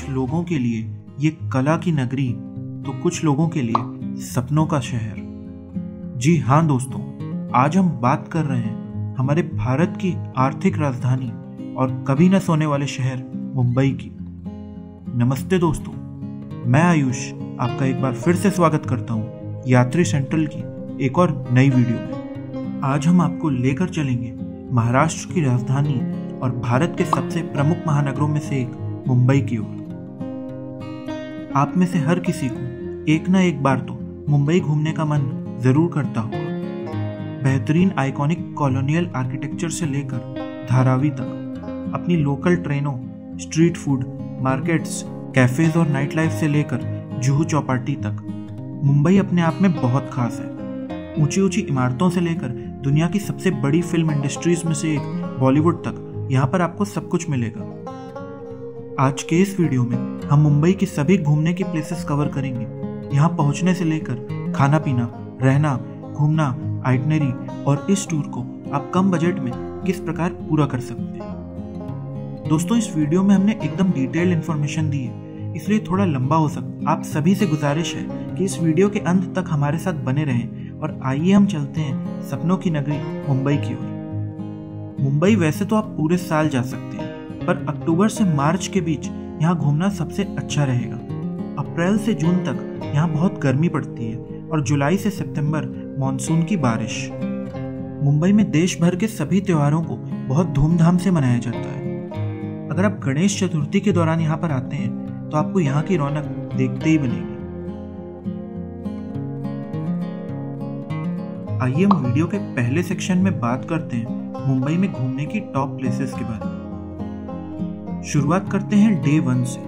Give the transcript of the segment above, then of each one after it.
कुछ लोगों के लिए ये कला की नगरी, तो कुछ लोगों के लिए सपनों का शहर। जी हाँ दोस्तों, आज हम बात कर रहे हैं हमारे भारत की आर्थिक राजधानी और कभी न सोने वाले शहर मुंबई की। नमस्ते दोस्तों, मैं आयुष आपका एक बार फिर से स्वागत करता हूँ यात्री सेंट्रल की एक और नई वीडियो में। आज हम आपको लेकर चलेंगे महाराष्ट्र की राजधानी और भारत के सबसे प्रमुख महानगरों में से एक मुंबई की ओर। आप में से हर किसी को एक ना एक बार तो मुंबई घूमने का मन जरूर करता होगा। बेहतरीन आइकॉनिक कॉलोनियल आर्किटेक्चर से लेकर धारावी तक, अपनी लोकल ट्रेनों, स्ट्रीट फूड, मार्केट्स, कैफेज और नाइट लाइफ से लेकर जुहू चौपाटी तक, मुंबई अपने आप में बहुत खास है। ऊंची ऊंची इमारतों से लेकर दुनिया की सबसे बड़ी फिल्म इंडस्ट्रीज में से एक बॉलीवुड तक, यहाँ पर आपको सब कुछ मिलेगा। आज के इस वीडियो में हम मुंबई की सभी घूमने की प्लेसेस कवर करेंगे। यहाँ पहुँचने से लेकर खाना पीना, रहना, घूमना, आइटनरी और इस टूर को आप कम बजट में किस प्रकार पूरा कर सकते हैं। दोस्तों, इस वीडियो में हमने एकदम डिटेल्ड इन्फॉर्मेशन दी है, इसलिए थोड़ा लंबा हो सकता। आप सभी से गुजारिश है कि इस वीडियो के अंत तक हमारे साथ बने रहें और आइए हम चलते हैं सपनों की नगरी मुंबई की ओर। मुंबई वैसे तो आप पूरे साल जा सकते हैं, पर अक्टूबर से मार्च के बीच यहाँ घूमना सबसे अच्छा रहेगा। अप्रैल से जून तक यहाँ बहुत गर्मी पड़ती है और जुलाई से सितंबर मानसून की बारिश। मुंबई में देश भर के सभी त्योहारों को बहुत धूमधाम से मनाया जाता है। अगर आप गणेश चतुर्थी के दौरान यहाँ पर आते हैं तो आपको यहाँ की रौनक देखते ही बनेगी। आइए हम वीडियो के पहले सेक्शन में बात करते हैं मुंबई में घूमने की टॉप प्लेसेस के बारे में। शुरुआत करते हैं डे 1 से,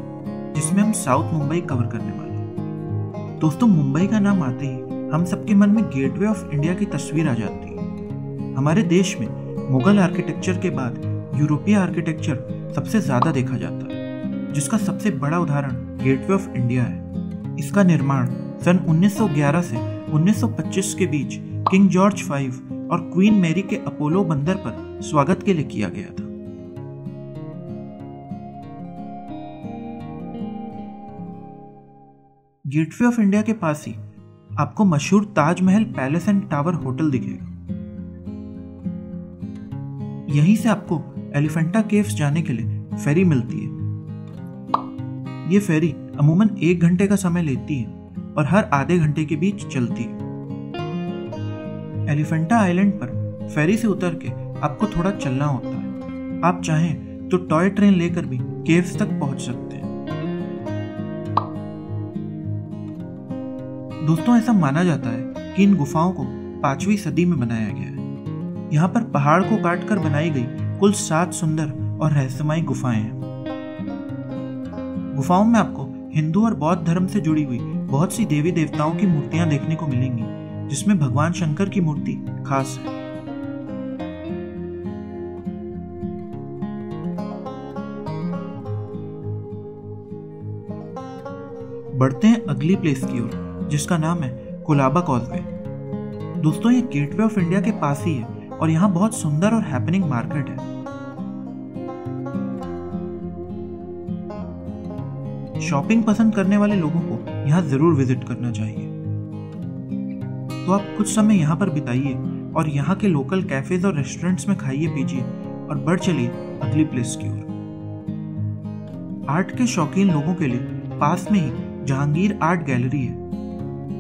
जिसमें हम साउथ मुंबई कवर करने वाले हैं। दोस्तों, मुंबई का नाम आते ही हम सबके मन में गेटवे ऑफ इंडिया की तस्वीर आ जाती है। हमारे देश में मुगल आर्किटेक्चर के बाद यूरोपीय आर्किटेक्चर सबसे ज्यादा देखा जाता है, जिसका सबसे बड़ा उदाहरण गेटवे ऑफ इंडिया है। इसका निर्माण सन 1911 से 1925 के बीच किंग जॉर्ज V और क्वीन मैरी के अपोलो बंदर पर स्वागत के लिए किया गया था। गेटवे ऑफ इंडिया के पास ही आपको मशहूर Taj Mahal palace and tower hotel दिखेगा। यहीं से आपको एलिफेंटा केव्स जाने के लिए फेरी मिलती है। ये फेरी अमूमन 1 घंटे का समय लेती है और हर आधे घंटे के बीच चलती है। एलिफेंटा आइलैंड पर फेरी से उतर के आपको थोड़ा चलना होता है। आप चाहें तो टॉय ट्रेन लेकर भी केव्स तक पहुंच सकते हैं। दोस्तों, ऐसा माना जाता है कि इन गुफाओं को 5वीं सदी में बनाया गया है। यहाँ पर पहाड़ को काटकर बनाई गई कुल 7 सुंदर और रहस्यमयी गुफाएं हैं। गुफाओं में आपको हिंदू और बौद्ध धर्म से जुड़ी हुई बहुत सी देवी देवताओं की मूर्तियां देखने को मिलेंगी, जिसमें भगवान शंकर की मूर्ति खास है। बढ़ते हैं अगली प्लेस की ओर, जिसका नाम है कोलाबा कॉजवे। दोस्तों, ये गेटवे ऑफ इंडिया के पास ही है और यहाँ बहुत सुंदर और हैपनिंग मार्केट है। शॉपिंग पसंद करने वाले लोगों को यहाँ जरूर विजिट करना चाहिए। तो आप कुछ समय यहाँ पर बिताइए और यहाँ के लोकल कैफेज और रेस्टोरेंट्स में खाइए पीजिए और बढ़ चलिए अगली प्लेस की ओर। आर्ट के शौकीन लोगों के लिए पास में ही जहांगीर आर्ट गैलरी है।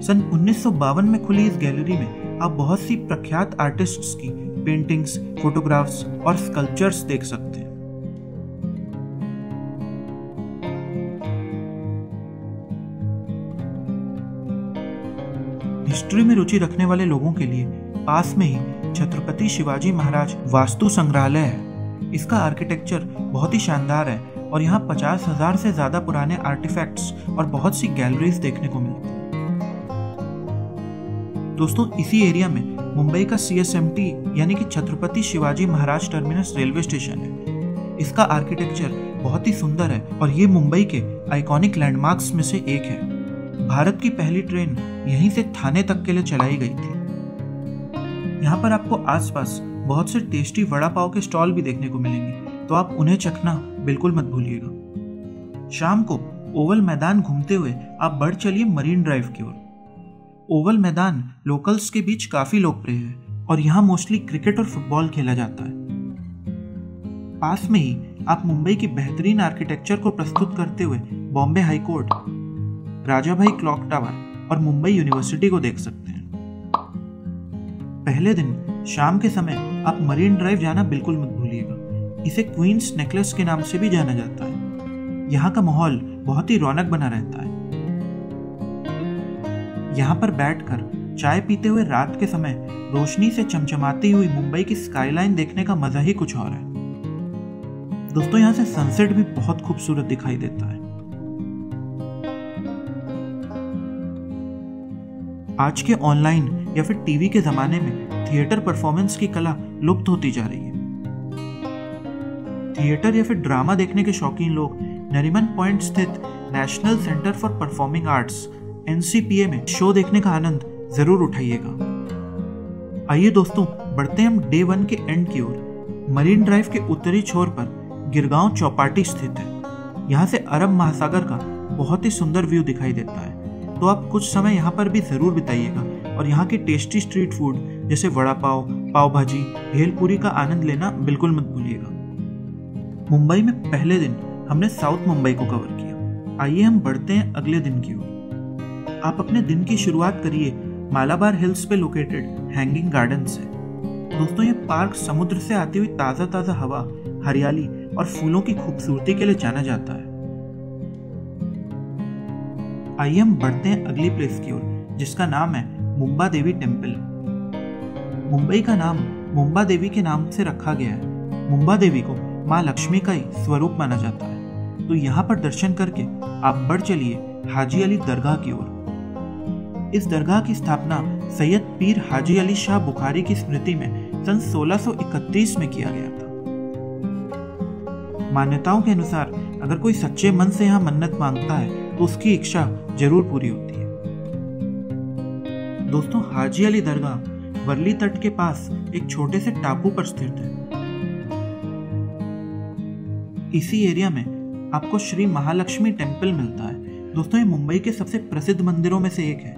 सन 1952 में खुली इस गैलरी में आप बहुत सी प्रख्यात आर्टिस्ट्स की पेंटिंग्स, फोटोग्राफ्स और स्कल्पचर्स देख सकते हैं। हिस्ट्री में रुचि रखने वाले लोगों के लिए पास में ही छत्रपति शिवाजी महाराज वास्तु संग्रहालय है। इसका आर्किटेक्चर बहुत ही शानदार है और यहाँ 50,000 से ज्यादा पुराने आर्टिफैक्ट्स और बहुत सी गैलरीज देखने को मिलती हैं। दोस्तों, इसी एरिया में मुंबई का CSMT यानी कि Chhatrapati Shivaji Maharaj terminus railway station है। इसका आर्किटेक्चर बहुत ही सुंदर है और ये मुंबई के आइकॉनिक लैंडमार्क्स में से एक है। भारत की पहली ट्रेन यहीं से थाने तक के लिए चलाई गई थी। यहाँ पर आपको आसपास बहुत से टेस्टी वड़ा पाव के स्टॉल भी देखने को मिलेंगे, तो आप उन्हें चखना बिल्कुल मत भूलिएगा। शाम को ओवल मैदान घूमते हुए आप बढ़ चलिए मरीन ड्राइव की ओर। ओवल मैदान लोकल्स के बीच काफी लोकप्रिय है और यहाँ मोस्टली क्रिकेट और फुटबॉल खेला जाता है। पास में ही आप मुंबई की बेहतरीन आर्किटेक्चर को प्रस्तुत करते हुए बॉम्बे हाई कोर्ट, राजा भाई क्लॉक टावर और मुंबई यूनिवर्सिटी को देख सकते हैं। पहले दिन शाम के समय आप मरीन ड्राइव जाना बिल्कुल मत भूलिएगा। इसे क्वींस नेकलेस के नाम से भी जाना जाता है। यहाँ का माहौल बहुत ही रौनक बना रहता है। यहाँ पर बैठकर चाय पीते हुए रात के समय रोशनी से चमचमाती हुई मुंबई की स्काईलाइन देखने का मजा ही कुछ और है। दोस्तों, यहाँ से सनसेट भी बहुत खूबसूरत दिखाई देता है। आज के ऑनलाइन या फिर टीवी के जमाने में थिएटर परफॉर्मेंस की कला लुप्त होती जा रही है। थिएटर या फिर ड्रामा देखने के शौकीन लोग नरीमन पॉइंट स्थित national centre for performing arts NCPA में शो देखने का आनंद जरूर उठाइएगा। आइए दोस्तों, बढ़ते हैं हम डे 1 के एंड की ओर। मरीन ड्राइव के उत्तरी छोर पर गिरगांव चौपाटी स्थित है। यहाँ से अरब महासागर का बहुत ही सुंदर व्यू दिखाई देता है, तो आप कुछ समय यहाँ पर भी जरूर बिताइएगा और यहाँ के टेस्टी स्ट्रीट फूड जैसे वड़ा पाव, पाव भाजी, भेलपूरी का आनंद लेना बिल्कुल मत भूलिएगा। मुंबई में पहले दिन हमने साउथ मुंबई को कवर किया। आइए हम बढ़ते हैं अगले दिन की ओर। आप अपने दिन की शुरुआत करिए मालाबार हिल्स पे लोकेटेड हैंगिंग गार्डन से। दोस्तों, ये पार्क समुद्र से आती हुई ताजा ताजा हवा, हरियाली और फूलों की खूबसूरती के लिए जाना जाता है। आइए हम बढ़ते हैं अगली प्लेस की ओर, जिसका नाम है मुंबा देवी टेम्पल। मुंबई का नाम मुंबा देवी के नाम से रखा गया है। मुंबा देवी को माँ लक्ष्मी का ही स्वरूप माना जाता है, तो यहाँ पर दर्शन करके आप बढ़ चलिए हाजी अली दरगाह की ओर। इस दरगाह की स्थापना सैयद पीर हाजी अली शाह बुखारी की स्मृति में सन 1631 में किया गया था। मान्यताओं के अनुसार अगर कोई सच्चे मन से यहाँ मन्नत मांगता है तो उसकी इच्छा जरूर पूरी होती है। दोस्तों, हाजी अली दरगाह वर्ली तट के पास एक छोटे से टापू पर स्थित है। इसी एरिया में आपको श्री महालक्ष्मी टेम्पल मिलता है। दोस्तों, ये मुंबई के सबसे प्रसिद्ध मंदिरों में से एक है।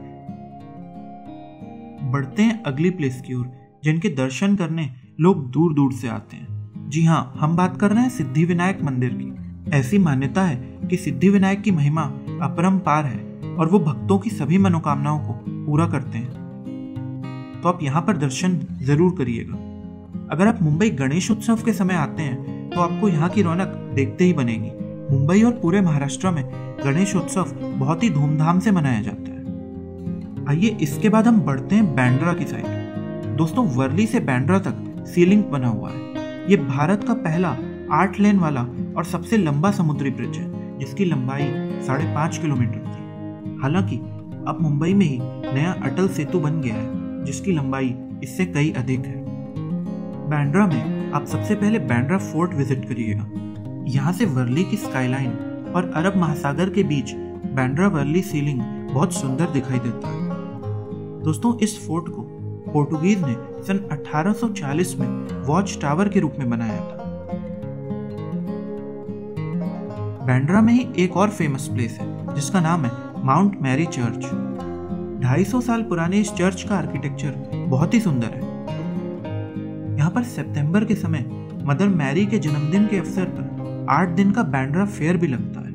बढ़ते हैं अगली प्लेस की ओर, जिनके दर्शन करने लोग दूर दूर से आते हैं। जी हाँ, हम बात कर रहे हैं सिद्धि विनायक मंदिर की। ऐसी मान्यता है कि सिद्धि विनायक की महिमा अपरंपार है और वो भक्तों की सभी मनोकामनाओं को पूरा करते हैं, तो आप यहाँ पर दर्शन जरूर करिएगा। अगर आप मुंबई गणेश उत्सव के समय आते हैं तो आपको यहाँ की रौनक देखते ही बनेगी। मुंबई और पूरे महाराष्ट्र में गणेश उत्सव बहुत ही धूमधाम से मनाया जाता है। आइए इसके बाद हम बढ़ते हैं बांद्रा की साइड। दोस्तों, वर्ली से बांद्रा तक सी लिंक बना हुआ है। ये भारत का पहला 8 लेन वाला और सबसे लंबा समुद्री ब्रिज है, जिसकी लंबाई 5.5 किलोमीटर थी। हालांकि अब मुंबई में ही नया अटल सेतु बन गया है, जिसकी लंबाई इससे कई अधिक है। बांद्रा में आप सबसे पहले बांद्रा फोर्ट विजिट करिएगा। यहाँ से वर्ली की स्काईलाइन और अरब महासागर के बीच बांद्रा वर्ली सीलिंग बहुत सुंदर दिखाई देता है। दोस्तों, इस फोर्ट को पोर्टुगीज ने सन 1840 में वॉच टावर के रूप में बनाया था। बांद्रा में ही एक और फेमस प्लेस है, जिसका नाम है माउंट मैरी चर्च। 250 साल पुराने इस चर्च का आर्किटेक्चर बहुत ही सुंदर है। यहाँ पर सितंबर के समय मदर मैरी के जन्मदिन के अवसर पर 8 दिन का बांद्रा फेयर भी लगता है।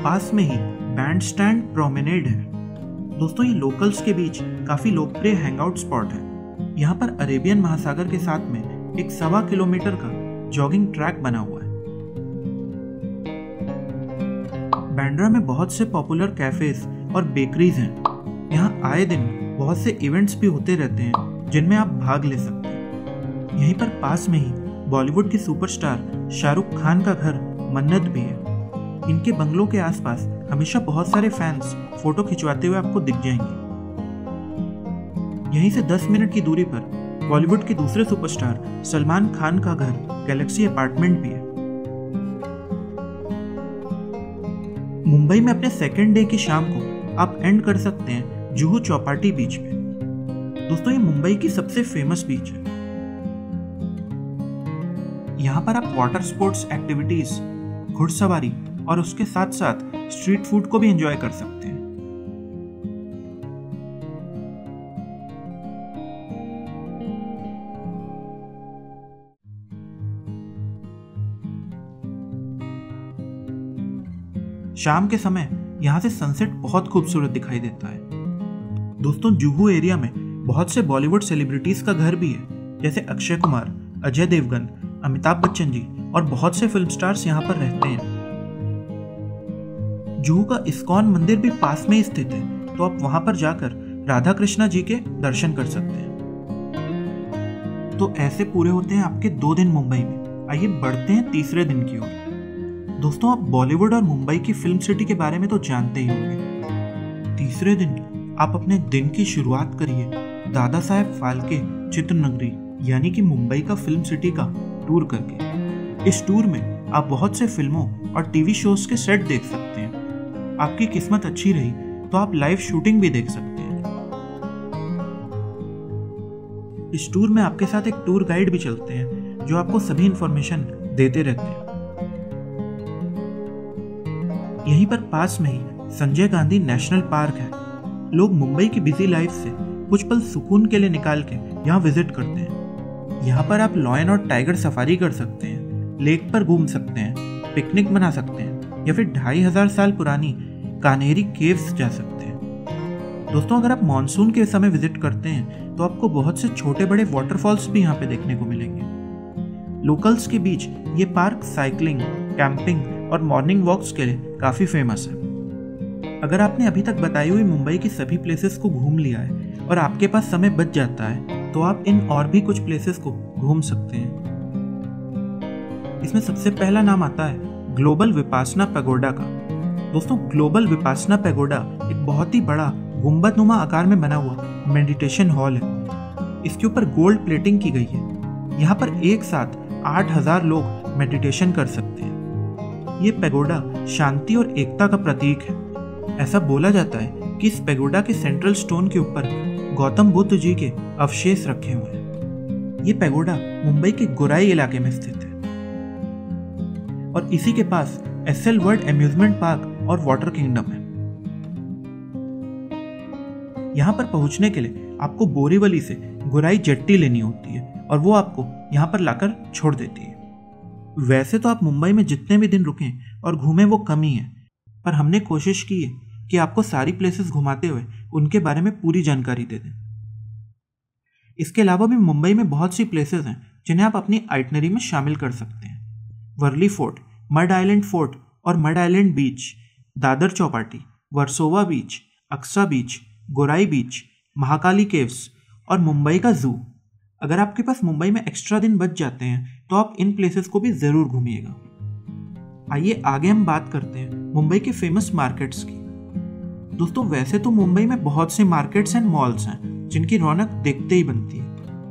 पास में ही बैंड स्टैंड प्रोमेनेड है। दोस्तों, ये लोकल्स के बीच काफी लोकप्रिय हैंगआउट स्पॉट है। यहाँ पर अरेबियन महासागर के साथ में एक 1.25 किलोमीटर का जॉगिंग ट्रैक बना हुआ है। बांद्रा में बहुत से पॉपुलर कैफेज और बेकरीज हैं। यहाँ आए दिन बहुत से इवेंट्स भी होते रहते हैं, जिनमें आप भाग ले सकते हैं। यहीं पर पास में ही बॉलीवुड के सुपरस्टार शाहरुख खान का घर मन्नत भी है। इनके बंगलों के आसपास हमेशा बहुत सारे फैंस फोटो खिंचवाते हुए आपको दिख जाएंगे। यहीं से 10 मिनट की दूरी पर बॉलीवुड के दूसरे सुपरस्टार सलमान खान का घर गैलेक्सी अपार्टमेंट भी है। मुंबई में अपने सेकेंड डे की शाम को आप एंड कर सकते हैं जुहू चौपाटी बीच पे। दोस्तों, ये मुंबई की सबसे फेमस बीच है। यहाँ पर आप वाटर स्पोर्ट्स एक्टिविटीज घुड़सवारी और उसके साथ साथ स्ट्रीट फूड को भी एंजॉय कर सकते हैं। शाम के समय यहाँ से सनसेट बहुत खूबसूरत दिखाई देता है। दोस्तों, जुहू एरिया में बहुत से बॉलीवुड सेलिब्रिटीज का घर भी है, जैसे अक्षय कुमार, अजय देवगन, अमिताभ बच्चन जी और बहुत से फिल्म स्टार्स यहाँ पर रहते हैं। जुहू का इस्कॉन मंदिर भी पास में ही स्थित है, तो आप वहां पर जाकर राधा कृष्णा जी के दर्शन कर सकते हैं। तो ऐसे पूरे होते हैं आपके 2 दिन मुंबई में। आइए बढ़ते हैं तीसरे दिन की ओर। दोस्तों, आप बॉलीवुड और मुंबई की फिल्म सिटी के बारे में तो जानते ही होंगे। तीसरे दिन आप अपने दिन की शुरुआत करिए दादा साहेब फाल्के चित्रनगरी यानी कि मुंबई का फिल्म सिटी का टूर करके। इस टूर में आप बहुत से फिल्मों और टीवी शोज के सेट देख सकते हैं। आपकी किस्मत अच्छी रही तो आप लाइव शूटिंग भी देख सकते हैं। इस टूर में आपके साथ एक टूर गाइड भी चलते हैं जो आपको सभी इंफॉर्मेशन देते रहते हैं। यहीं पर पास में ही संजय गांधी नेशनल पार्क है। लोग मुंबई की बिजी लाइफ से कुछ पल सुकून के लिए निकाल के यहाँ विजिट करते हैं। यहाँ पर आप लॉयन और टाइगर सफारी कर सकते हैं, लेक पर घूम सकते हैं, पिकनिक मना सकते हैं या फिर 2500 साल पुरानी कान्हेरी केव्स जा सकते हैं। दोस्तों, अगर आप मॉनसून के समय विजिट करते हैं तो आपको बहुत से छोटे बड़े वाटरफॉल्स भी यहाँ पे देखने को मिलेंगे। लोकल्स के बीच ये पार्क साइकिलिंग, कैंपिंग और मॉर्निंग वॉक्स के लिए काफी फेमस है। अगर आपने अभी तक बताई हुई मुंबई की सभी प्लेसेस को घूम लिया है और आपके पास समय बच जाता है तो आप इन और भी कुछ प्लेसेस को घूम सकते हैं। इसमें सबसे पहला नाम आता है ग्लोबल विपासना पैगोडा का। दोस्तों, ग्लोबल विपासना पैगोडा एक बहुत ही बड़ा गुंबदनुमा आकार में बना हुआ मेडिटेशन हॉल है। इसके ऊपर गोल्ड प्लेटिंग की गई है। यहाँ पर एक साथ 8000 लोग मेडिटेशन कर सकते हैं। ये पैगोडा शांति और एकता का प्रतीक है। ऐसा बोला जाता है कि इस पैगोडा के सेंट्रल स्टोन के ऊपर गौतम बुद्ध जी के अवशेष रखे हुए हैं। ये पैगोडा मुंबई के गोराई इलाके में स्थित है और इसी के पास एसएल वर्ल्ड एम्यूजमेंट पार्क और वाटर किंगडम है। यहाँ पर पहुंचने के लिए आपको बोरीवली से गोराई जेट्टी लेनी होती है और वो आपको यहाँ पर लाकर छोड़ देती है। वैसे तो आप मुंबई में जितने भी दिन रुकें और घूमें वो कम ही है, पर हमने कोशिश की है कि आपको सारी प्लेसेस घुमाते हुए उनके बारे में पूरी जानकारी दे दें। इसके अलावा भी मुंबई में बहुत सी प्लेसेस हैं जिन्हें आप अपनी आइटनरी में शामिल कर सकते हैं। Worli Fort, Madh Island Fort और Madh Island Beach, Dadar Chowpatty, Versova Beach, Aksa Beach, Gorai Beach, Mahakali Caves और मुंबई का जू। अगर आपके पास मुंबई में एक्स्ट्रा दिन बच जाते हैं तो आप इन प्लेसेस को भी जरूर घूमिएगा। आइए आगे हम बात करते हैं मुंबई के फेमस मार्केट्स की। दोस्तों, वैसे तो मुंबई में बहुत से मार्केट्स एंड मॉल्स हैं जिनकी रौनक देखते ही बनती है,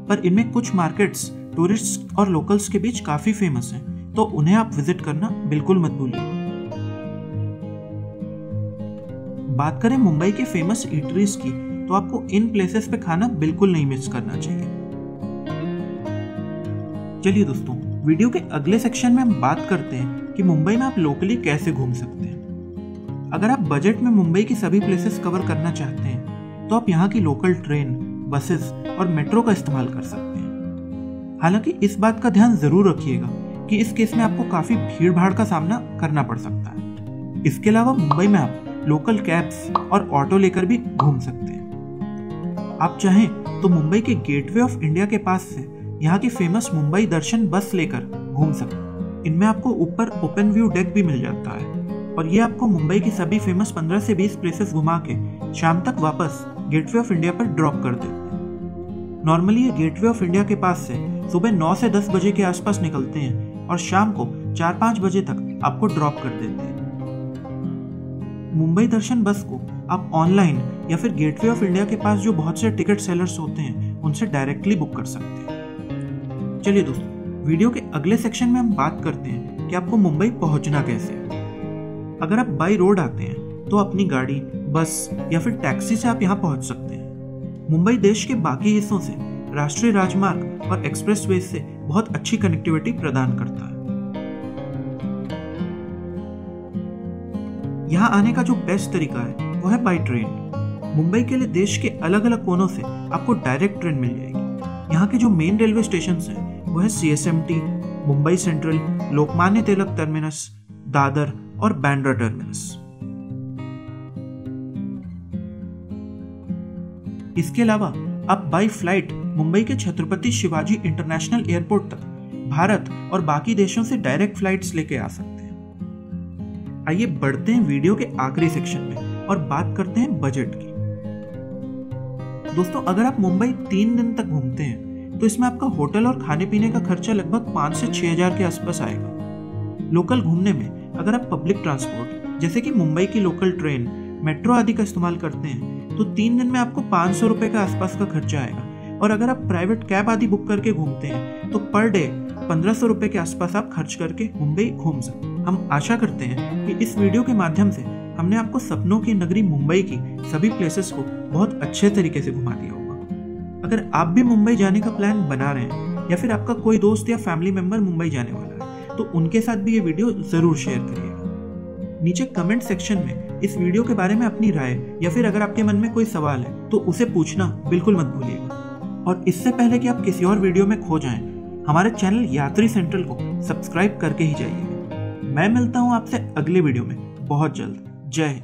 पर इनमें कुछ मार्केट्स टूरिस्ट और लोकल्स के बीच काफी फेमस हैं, तो उन्हें आप विजिट करना बिल्कुल मत भूलिए। बात करें मुंबई के फेमस ईटरीज की तो आपको इन प्लेसेस पे खाना बिल्कुल नहीं मिस करना चाहिए। चलिए दोस्तों, वीडियो के अगले सेक्शन में हम बात करते हैं कि मुंबई में आप लोकली कैसे घूम सकते हैं। अगर आप बजट में मुंबई की सभी प्लेसेस कवर करना चाहते हैं तो आप यहाँ की लोकल ट्रेन, बसेस और मेट्रो का इस्तेमाल कर सकते हैं। हालांकि इस बात का ध्यान जरूर रखिएगा कि इस केस में आपको काफी भीड़ भाड़ का सामना करना पड़ सकता है। इसके अलावा मुंबई में आप लोकल कैब्स और ऑटो लेकर भी घूम सकते हैं। आप चाहें तो मुंबई के गेटवे ऑफ इंडिया के पास से यहाँ की फेमस मुंबई दर्शन बस लेकर घूम सकते हैं। इनमें आपको ऊपर ओपन व्यू डेक भी मिल जाता है और ये आपको मुंबई की सभी फेमस 15 से 20 प्लेसेस घुमा के शाम तक वापस गेटवे ऑफ इंडिया पर ड्रॉप कर देते हैं। नॉर्मली ये गेटवे ऑफ इंडिया के पास से सुबह 9 से 10 बजे के आसपास निकलते हैं और शाम को 4-5 बजे तक आपको ड्रॉप कर देते हैं। मुंबई दर्शन बस को आप ऑनलाइन या फिर गेटवे ऑफ इंडिया के पास जो बहुत से टिकट सेलर्स होते हैं उनसे डायरेक्टली बुक कर सकते हैं। चलिए दोस्तों, वीडियो के अगले सेक्शन में हम बात करते हैं कि आपको मुंबई पहुंचना कैसे है। अगर आप बाई रोड आते हैं तो अपनी गाड़ी, बस या फिर टैक्सी से आप यहाँ पहुंच सकते हैं। मुंबई देश के बाकी हिस्सों से राष्ट्रीय राजमार्ग और एक्सप्रेसवे से बहुत अच्छी कनेक्टिविटी प्रदान करता है। यहाँ आने का जो बेस्ट तरीका है वो है बाई ट्रेन। मुंबई के लिए देश के अलग अलग कोनों से आपको डायरेक्ट ट्रेन मिल जाएगी। यहाँ के जो मेन रेलवे स्टेशन हैं वो है CSMT, Mumbai central, Lokmanya Tilak terminus, Dadar और बांद्रा टर्मिनस। इसके अलावा आप बाई फ्लाइट मुंबई के छत्रपति शिवाजी इंटरनेशनल एयरपोर्ट तक भारत और बाकी देशों से डायरेक्ट फ्लाइट्स लेके आ सकते हैं। आइए बढ़ते हैं वीडियो के आखिरी सेक्शन में और बात करते हैं बजट की। दोस्तों, अगर आप मुंबई 3 दिन तक घूमते हैं तो इसमें आपका होटल और खाने पीने का खर्चा लगभग 5 से 6 हजार के आसपास आएगा। लोकल घूमने में अगर आप पब्लिक ट्रांसपोर्ट जैसे कि मुंबई की लोकल ट्रेन, मेट्रो आदि का इस्तेमाल करते हैं तो 3 दिन में आपको 500 रुपए के आसपास का खर्चा आएगा। और अगर आप प्राइवेट कैब आदि बुक करके घूमते हैं तो पर डे 1500 रुपए के आसपास आप खर्च करके मुंबई घूम सकते हैं। हम आशा करते हैं कि इस वीडियो के माध्यम से हमने आपको सपनों की नगरी मुंबई की सभी प्लेसेस को बहुत अच्छे तरीके से घुमा दिया होगा। अगर आप भी मुंबई जाने का प्लान बना रहे हैं या फिर आपका कोई दोस्त या फैमिली मेंबर मुंबई जाने वाला है तो उनके साथ भी ये वीडियो जरूर शेयर करिएगा। नीचे कमेंट सेक्शन में इस वीडियो के बारे में अपनी राय या फिर अगर आपके मन में कोई सवाल है तो उसे पूछना बिल्कुल मत भूलिएगा। और इससे पहले कि आप किसी और वीडियो में खो जाएं, हमारे चैनल यात्री सेंट्रल को सब्सक्राइब करके ही जाइए। मैं मिलता हूं आपसे अगले वीडियो में बहुत जल्द। जय हिंद।